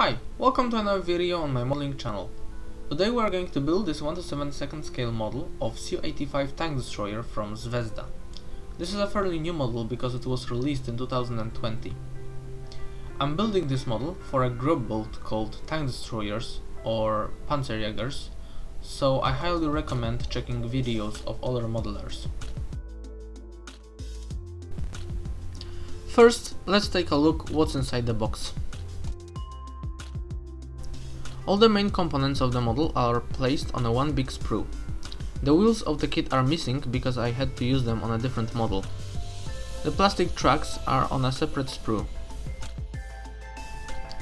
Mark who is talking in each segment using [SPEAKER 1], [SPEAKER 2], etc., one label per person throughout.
[SPEAKER 1] Hi, welcome to another video on my modeling channel. Today we are going to build this 1:7 scale model of SU-85 tank destroyer from Zvezda. This is a fairly new model because it was released in 2020. I'm building this model for a Groupbuild called tank destroyers or panzerjagers, so I highly recommend checking videos of other modelers. First, let's take a look what's inside the box. All the main components of the model are placed on one big sprue. The wheels of the kit are missing because I had to use them on a different model. The plastic tracks are on a separate sprue.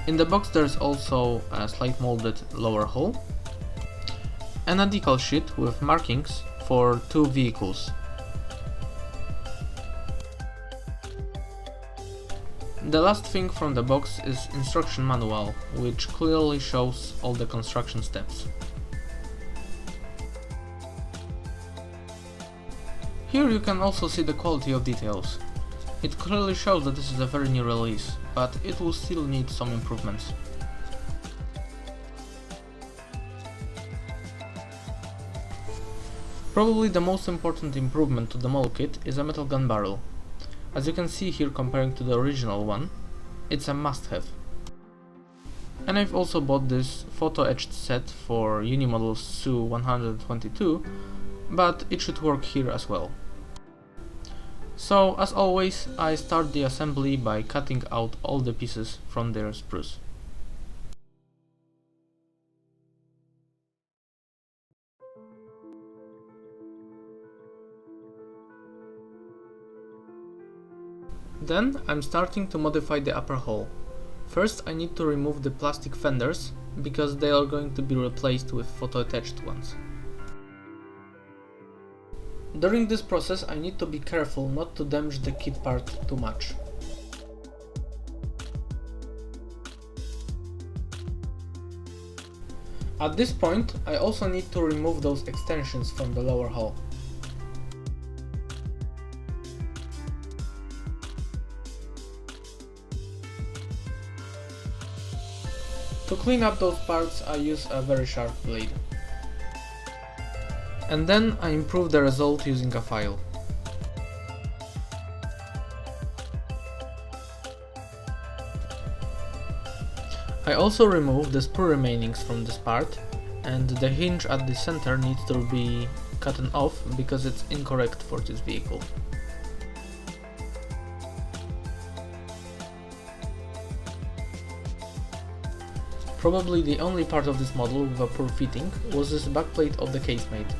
[SPEAKER 1] In the box there's also a slide molded lower hull and a decal sheet with markings for two vehicles. The last thing from the box is instruction manual, which clearly shows all the construction steps. Here you can also see the quality of details. It clearly shows that this is a very new release, but it will still need some improvements. Probably the most important improvement to the model kit is a metal gun barrel. As you can see here, comparing to the original one, it's a must-have. And I've also bought this photo-etched set for Unimodel SU-122, but it should work here as well. So, as always, I start the assembly by cutting out all the pieces from their sprues. Then I'm starting to modify the upper hull. First I need to remove the plastic fenders, because they are going to be replaced with photo-etched ones. During this process I need to be careful not to damage the kit part too much. At this point I also need to remove those extensions from the lower hull. To clean up those parts I use a very sharp blade. And then I improve the result using a file. I also remove the sprue remainings from this part, and the hinge at the center needs to be cut off because it's incorrect for this vehicle. Probably the only part of this model with a poor fitting was this backplate of the casemate.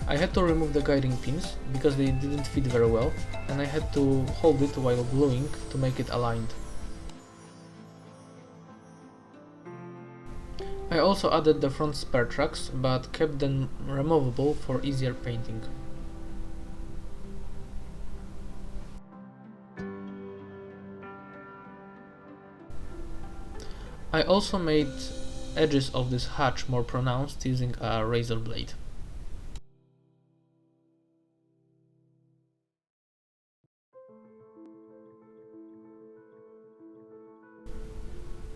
[SPEAKER 1] I had to remove the guiding pins because they didn't fit very well, and I had to hold it while gluing to make it aligned. I also added the front spare tracks, but kept them removable for easier painting. I also made edges of this hatch more pronounced using a razor blade.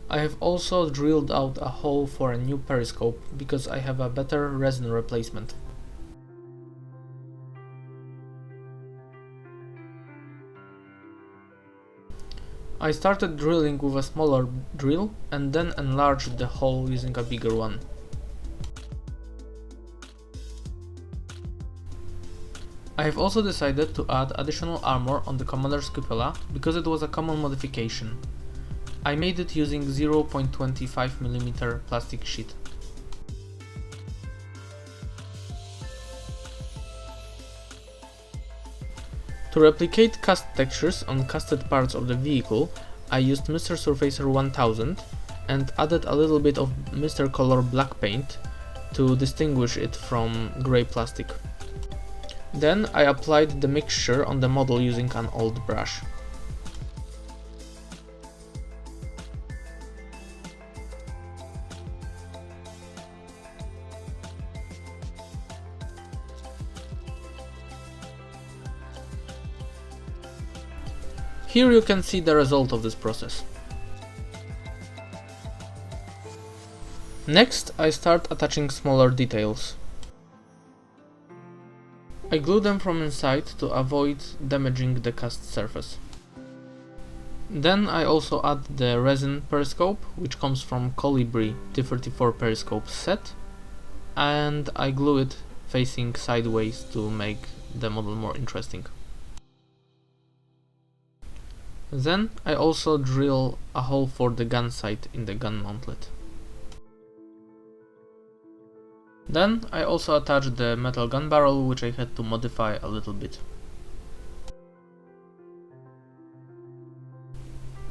[SPEAKER 1] I have also drilled out a hole for a new periscope because I have a better resin replacement. I started drilling with a smaller drill and then enlarged the hole using a bigger one. I have also decided to add additional armor on the commander's cupola because it was a common modification. I made it using 0.25mm plastic sheet. To replicate cast textures on casted parts of the vehicle, I used Mr. Surfacer 1000 and added a little bit of Mr. Color black paint to distinguish it from grey plastic. Then I applied the mixture on the model using an old brush. Here you can see the result of this process. Next, I start attaching smaller details. I glue them from inside to avoid damaging the cast surface. Then I also add the resin periscope, which comes from Colibri T34 periscope set, and I glue it facing sideways to make the model more interesting. Then I also drill a hole for the gun sight in the gun mountlet. Then I also attach the metal gun barrel, which I had to modify a little bit.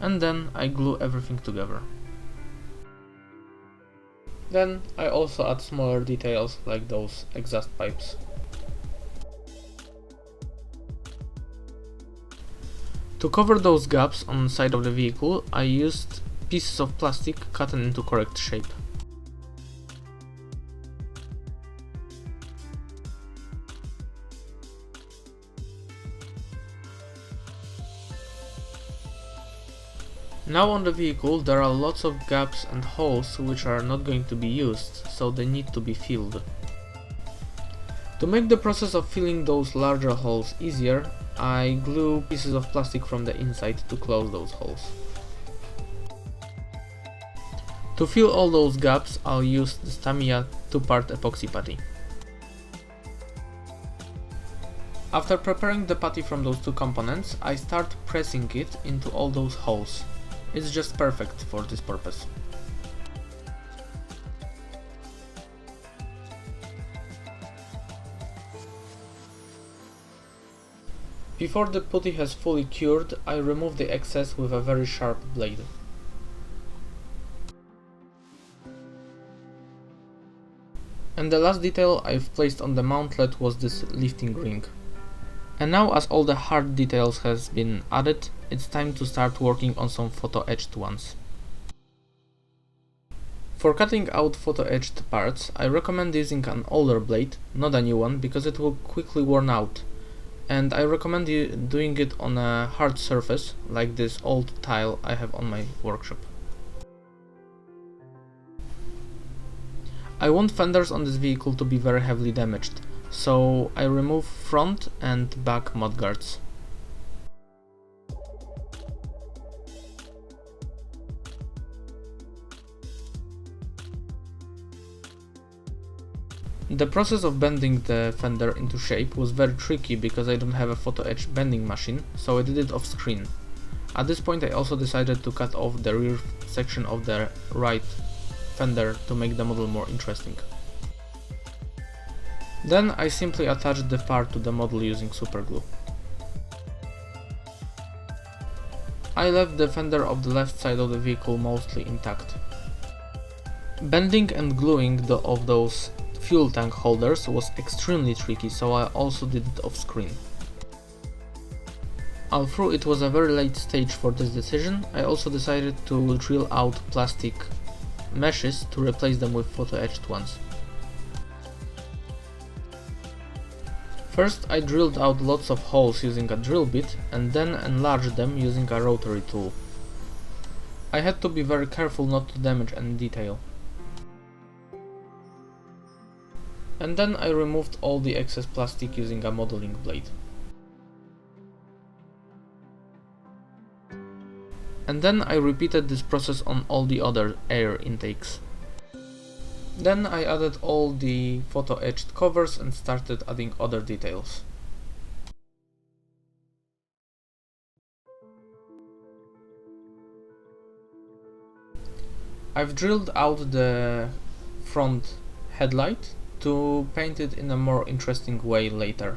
[SPEAKER 1] And then I glue everything together. Then I also add smaller details like those exhaust pipes. To cover those gaps on the side of the vehicle, I used pieces of plastic cut into correct shape. Now on the vehicle there are lots of gaps and holes which are not going to be used, so they need to be filled. To make the process of filling those larger holes easier, I glue pieces of plastic from the inside to close those holes. To fill all those gaps, I'll use the Tamiya 2-part epoxy putty. After preparing the putty from those two components, I start pressing it into all those holes. It's just perfect for this purpose. Before the putty has fully cured, I remove the excess with a very sharp blade. And the last detail I've placed on the mountlet was this lifting ring. And now, as all the hard details has been added, it's time to start working on some photo-etched ones. For cutting out photo-etched parts, I recommend using an older blade, not a new one, because it will quickly worn out. And I recommend you doing it on a hard surface, like this old tile I have on my workshop. I want fenders on this vehicle to be very heavily damaged, so I remove front and back mudguards. The process of bending the fender into shape was very tricky because I don't have a photo-etched bending machine, so I did it off screen. At this point I also decided to cut off the rear section of the right fender to make the model more interesting. Then I simply attached the part to the model using superglue. I left the fender of the left side of the vehicle mostly intact. Bending and gluing of those fuel tank holders was extremely tricky, so I also did it off screen. Although it was a very late stage for this decision, I also decided to drill out plastic meshes to replace them with photo-etched ones. First I drilled out lots of holes using a drill bit and then enlarged them using a rotary tool. I had to be very careful not to damage any detail. And then I removed all the excess plastic using a modeling blade. And then I repeated this process on all the other air intakes. Then I added all the photo-etched covers and started adding other details. I've drilled out the front headlight to paint it in a more interesting way later.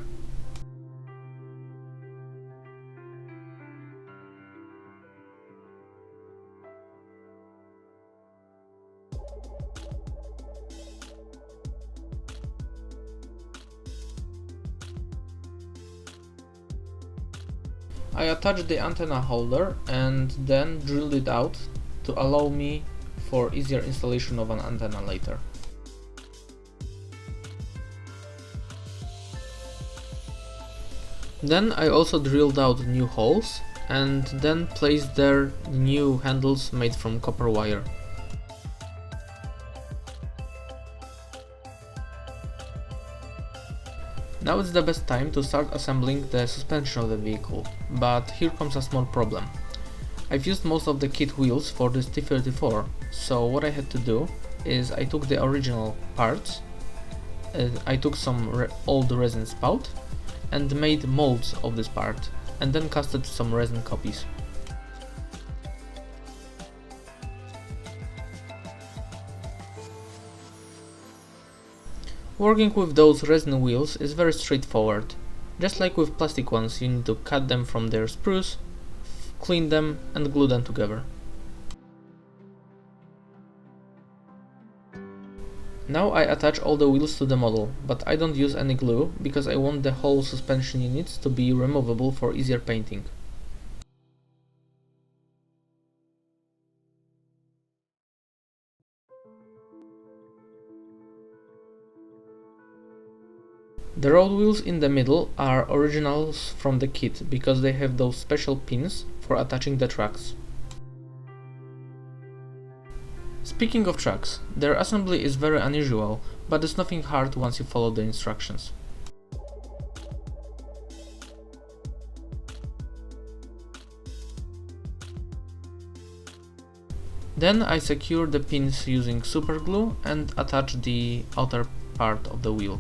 [SPEAKER 1] I attached the antenna holder and then drilled it out to allow me for easier installation of an antenna later. Then I also drilled out new holes and then placed there new handles made from copper wire. Now it's the best time to start assembling the suspension of the vehicle, but here comes a small problem. I've used most of the kit wheels for this T-34, so what I had to do is I took the original parts, I took some old resin spout and made molds of this part, and then casted some resin copies. Working with those resin wheels is very straightforward. Just like with plastic ones, you need to cut them from their sprues, clean them and glue them together. Now I attach all the wheels to the model, but I don't use any glue because I want the whole suspension units to be removable for easier painting. The road wheels in the middle are originals from the kit because they have those special pins for attaching the tracks. Speaking of tracks, their assembly is very unusual, but it's nothing hard once you follow the instructions. Then I secure the pins using super glue and attach the outer part of the wheel.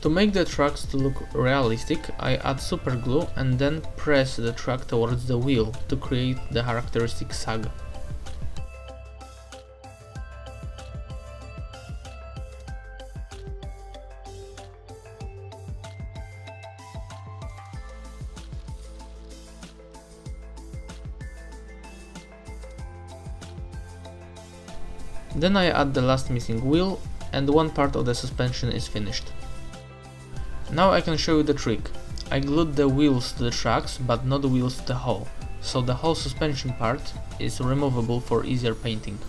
[SPEAKER 1] To make the tracks to look realistic, I add super glue and then press the track towards the wheel to create the characteristic sag. Then I add the last missing wheel and one part of the suspension is finished. Now I can show you the trick. I glued the wheels to the tracks but not the wheels to the hull, so the whole suspension part is removable for easier painting.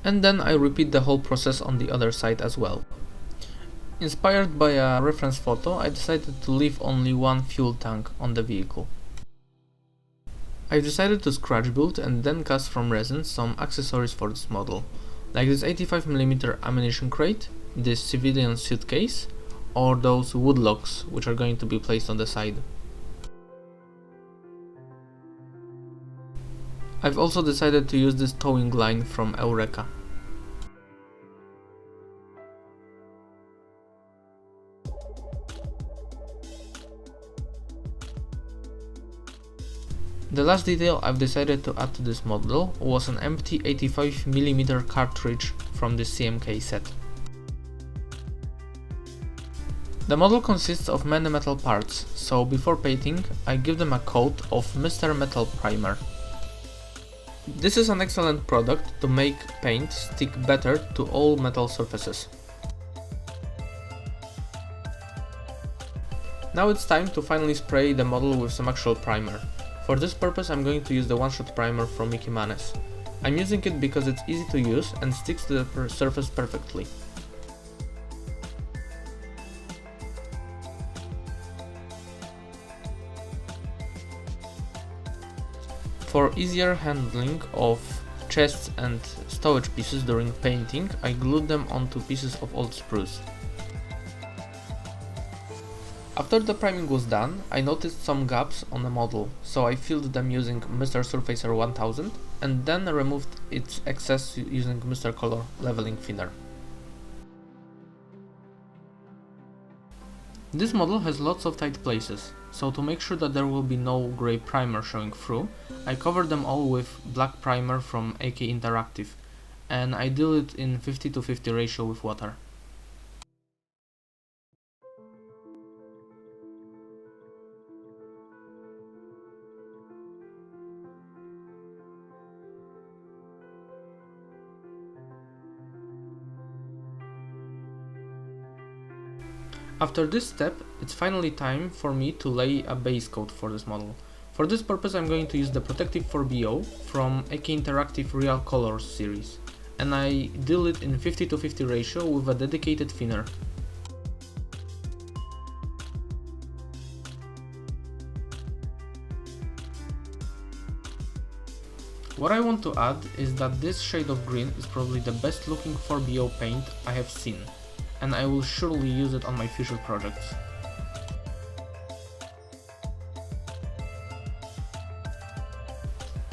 [SPEAKER 1] And then I repeat the whole process on the other side as well. Inspired by a reference photo, I decided to leave only one fuel tank on the vehicle. I decided to scratch build and then cast from resin some accessories for this model, like this 85mm ammunition crate, this civilian suitcase, or those wood locks which are going to be placed on the side. I've also decided to use this towing line from Eureka. The last detail I've decided to add to this model was an empty 85mm cartridge from the CMK set. The model consists of many metal parts, so before painting I give them a coat of Mr. Metal Primer. This is an excellent product to make paint stick better to all metal surfaces. Now it's time to finally spray the model with some actual primer. For this purpose I'm going to use the one-shot primer from Mickey Manes. I'm using it because it's easy to use and sticks to the surface perfectly. For easier handling of chests and stowage pieces during painting, I glued them onto pieces of old spruce. After the priming was done, I noticed some gaps on the model, so I filled them using Mr. Surfacer 1000 and then removed its excess using Mr. Color leveling thinner. This model has lots of tight places, so to make sure that there will be no grey primer showing through, I covered them all with black primer from AK Interactive, and I do it in 50:50 ratio with water. After this step, it's finally time for me to lay a base coat for this model. For this purpose I'm going to use the Protective 4BO from AK Interactive Real Colors series, and I deal it in 50-50 ratio with a dedicated thinner. What I want to add is that this shade of green is probably the best looking 4BO paint I have seen, and I will surely use it on my future projects.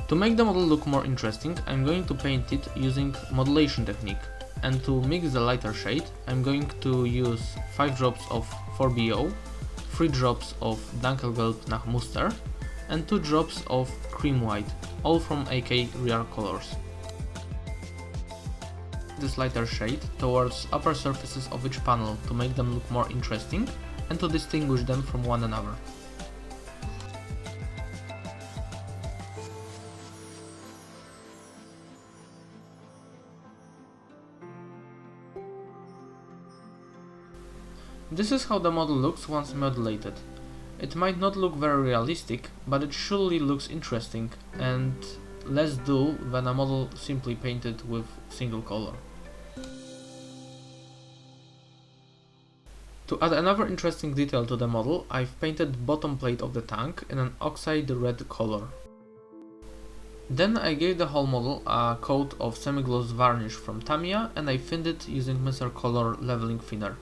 [SPEAKER 1] To make the model look more interesting, I'm going to paint it using modulation technique, and to mix the lighter shade, I'm going to use 5 drops of 4BO, 3 drops of Decals nach Muster, and 2 drops of cream white, all from AK Real Colors. This lighter shade towards upper surfaces of each panel to make them look more interesting and to distinguish them from one another. This is how the model looks once modulated. It might not look very realistic, but it surely looks interesting and less dull than a model simply painted with single color. To add another interesting detail to the model, I've painted bottom plate of the tank in an oxide red color. Then I gave the whole model a coat of semi-gloss varnish from Tamiya and I thinned it using Mr. Color leveling thinner.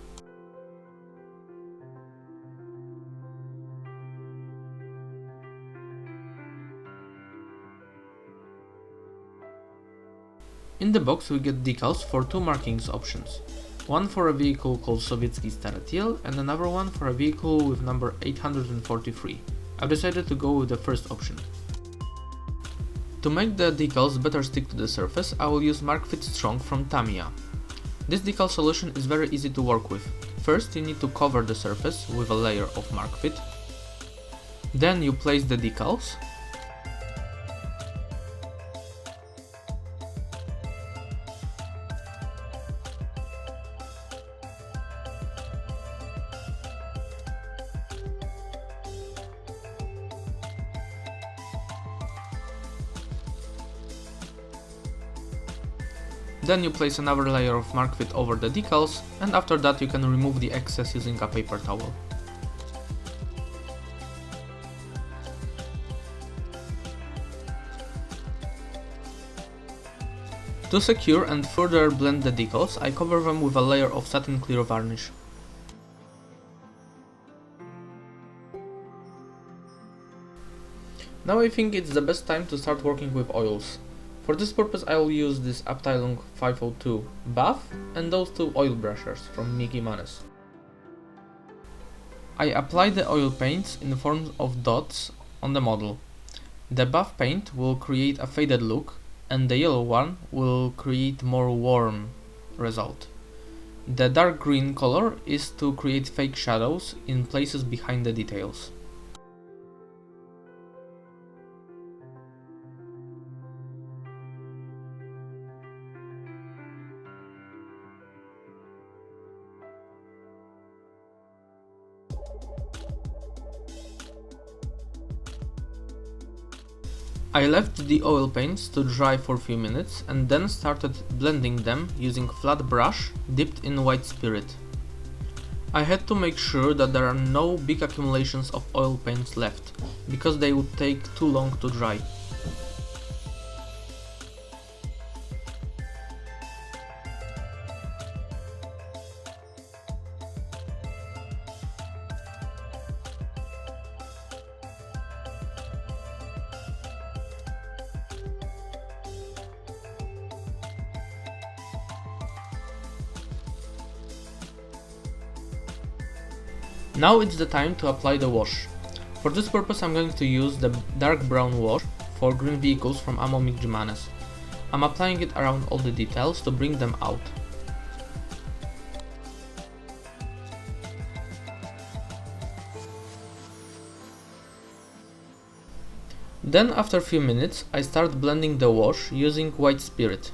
[SPEAKER 1] In the box we get decals for 2 markings options. One for a vehicle called Sovietski Staratiel and another one for a vehicle with number 843. I decided to go with the first option. To make the decals better stick to the surface, I will use MarkFit Strong from Tamiya. This decal solution is very easy to work with. First you need to cover the surface with a layer of MarkFit. Then you place the decals. Then you place another layer of MarkFit over the decals, and after that you can remove the excess using a paper towel. To secure and further blend the decals, I cover them with a layer of satin clear varnish. Now I think it's the best time to start working with oils. For this purpose I will use this Abteilung 502 buff and those 2 oil brushers from Mickey Manes. I apply the oil paints in the form of dots on the model. The buff paint will create a faded look and the yellow one will create more warm result. The dark green color is to create fake shadows in places behind the details. I left the oil paints to dry for a few minutes and then started blending them using flat brush dipped in white spirit. I had to make sure that there are no big accumulations of oil paints left, because they would take too long to dry. Now it's the time to apply the wash. For this purpose I'm going to use the dark brown wash for green vehicles from Ammo Mickey Manes. I'm applying it around all the details to bring them out. Then after a few minutes I start blending the wash using white spirit.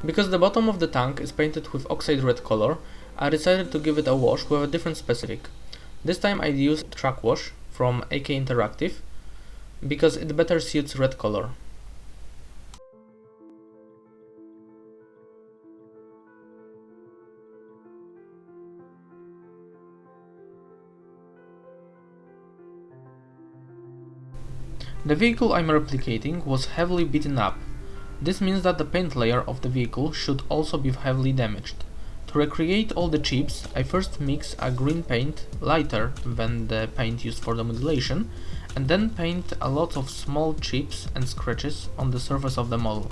[SPEAKER 1] Because the bottom of the tank is painted with oxide red color, I decided to give it a wash with a different specific. This time I used Track Wash from AK Interactive because it better suits red color. The vehicle I'm replicating was heavily beaten up. This means that the paint layer of the vehicle should also be heavily damaged. To recreate all the chips, I first mix a green paint, lighter than the paint used for the modulation, and then paint a lot of small chips and scratches on the surface of the model.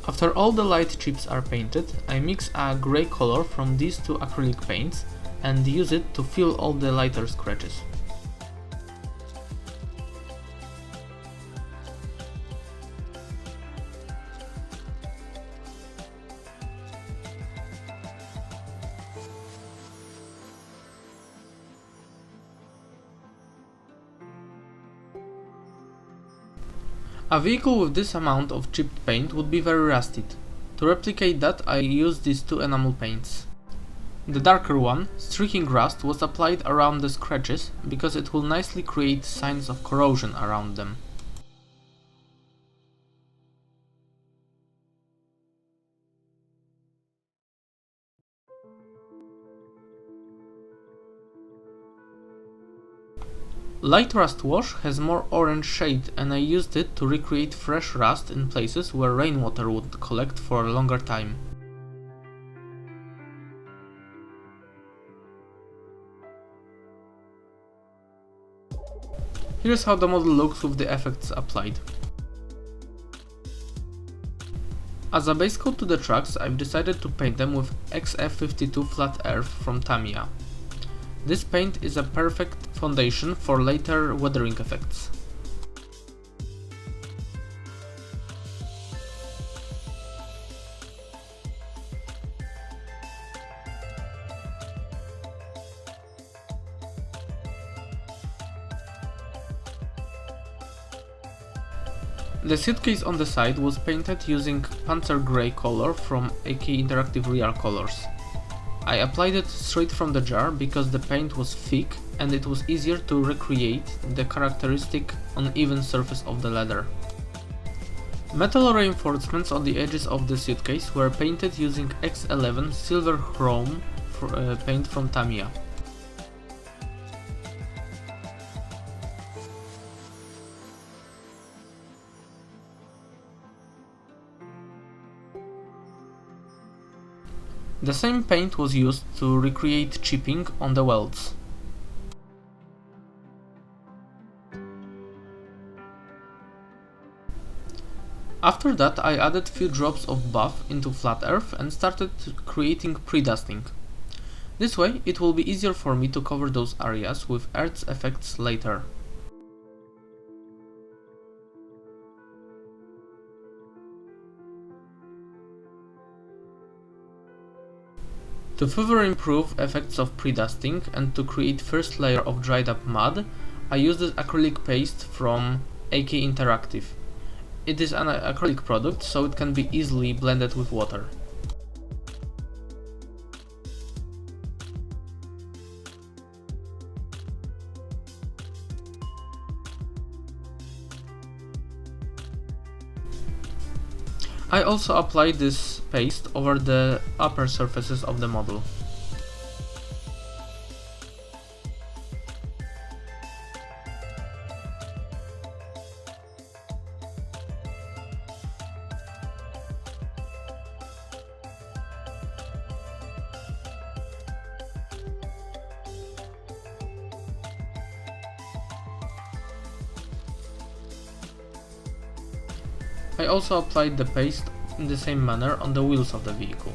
[SPEAKER 1] After all the light chips are painted, I mix a grey color from these two acrylic paints and use it to fill all the lighter scratches. A vehicle with this amount of chipped paint would be very rusted. To replicate that, I used these two enamel paints. The darker one, streaking rust, was applied around the scratches because it will nicely create signs of corrosion around them. Light rust wash has more orange shade and I used it to recreate fresh rust in places where rainwater would collect for a longer time. Here's how the model looks with the effects applied. As a base coat to the trucks, I've decided to paint them with XF52 Flat Earth from Tamiya. This paint is a perfect foundation for later weathering effects. The suitcase on the side was painted using Panzer Grey color from AK Interactive Real Colors. I applied it straight from the jar because the paint was thick and it was easier to recreate the characteristic uneven surface of the leather. Metal reinforcements on the edges of the suitcase were painted using X11 Silver Chrome paint from Tamiya. The same paint was used to recreate chipping on the welds. After that I added few drops of buff into flat earth and started creating pre-dusting. This way it will be easier for me to cover those areas with earth's effects later. To further improve effects of pre-dusting and to create first layer of dried up mud, I used this acrylic paste from AK Interactive. It is an acrylic product, so it can be easily blended with water. I also applied this paste over the upper surfaces of the model. I also applied the paste in the same manner on the wheels of the vehicle.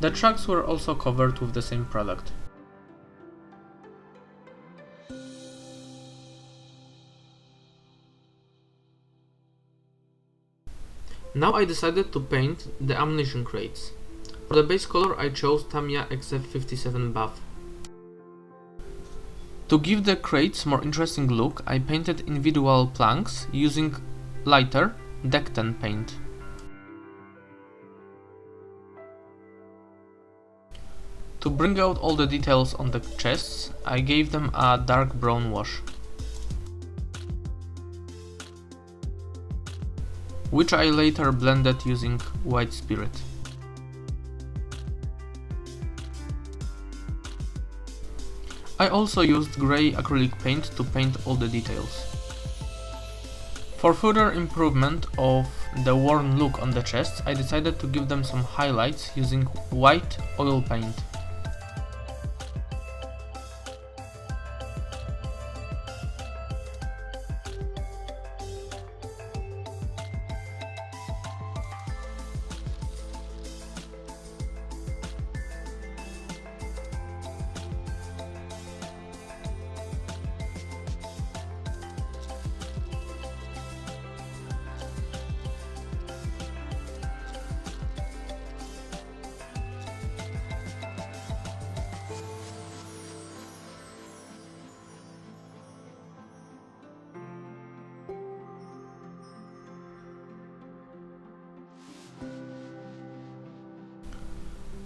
[SPEAKER 1] The tracks were also covered with the same product. Now I decided to paint the ammunition crates. For the base color I chose Tamiya XF57 buff. To give the crates more interesting look, I painted individual planks using lighter Deck 10 paint. To bring out all the details on the chests, I gave them a dark brown wash, which I later blended using white spirit. I also used grey acrylic paint to paint all the details. For further improvement of the worn look on the chests, I decided to give them some highlights using white oil paint.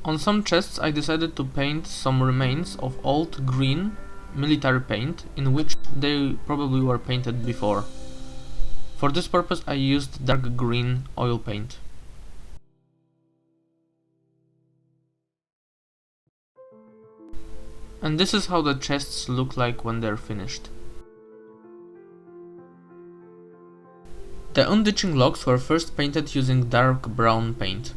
[SPEAKER 1] On some chests I decided to paint some remains of old green military paint in which they probably were painted before. For this purpose I used dark green oil paint. And this is how the chests look like when they're finished. The unditching locks were first painted using dark brown paint.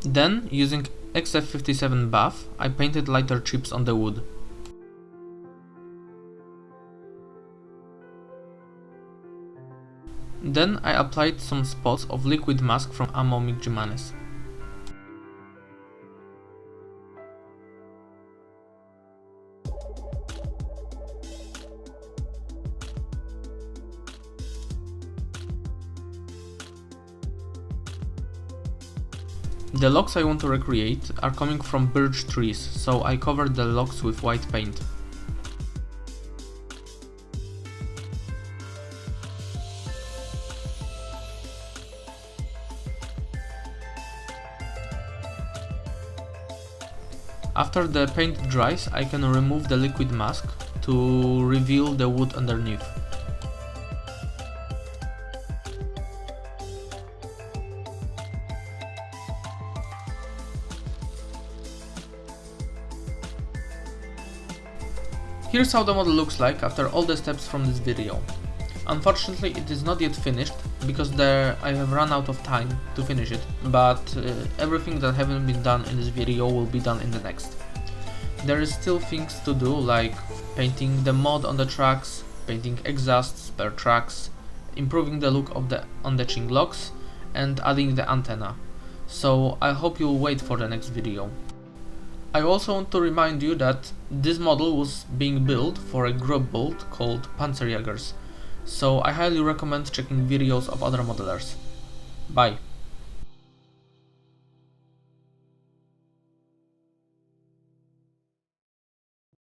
[SPEAKER 1] Then, using XF57 buff, I painted lighter chips on the wood. Then I applied some spots of liquid mask from Ammo Micjimanes. The logs I want to recreate are coming from birch trees, so I covered the logs with white paint. After the paint dries, I can remove the liquid mask to reveal the wood underneath. Here's how the model looks like after all the steps from this video. Unfortunately it is not yet finished because I have run out of time to finish it, but everything that haven't been done in this video will be done in the next. There is still things to do, like painting the mod on the tracks, painting exhausts per tracks, improving the look of the unditching locks, and adding the antenna. So I hope you'll wait for the next video. I also want to remind you that this model was being built for a Groupbuild called Panzerjagers, so I highly recommend checking videos of other modelers. Bye!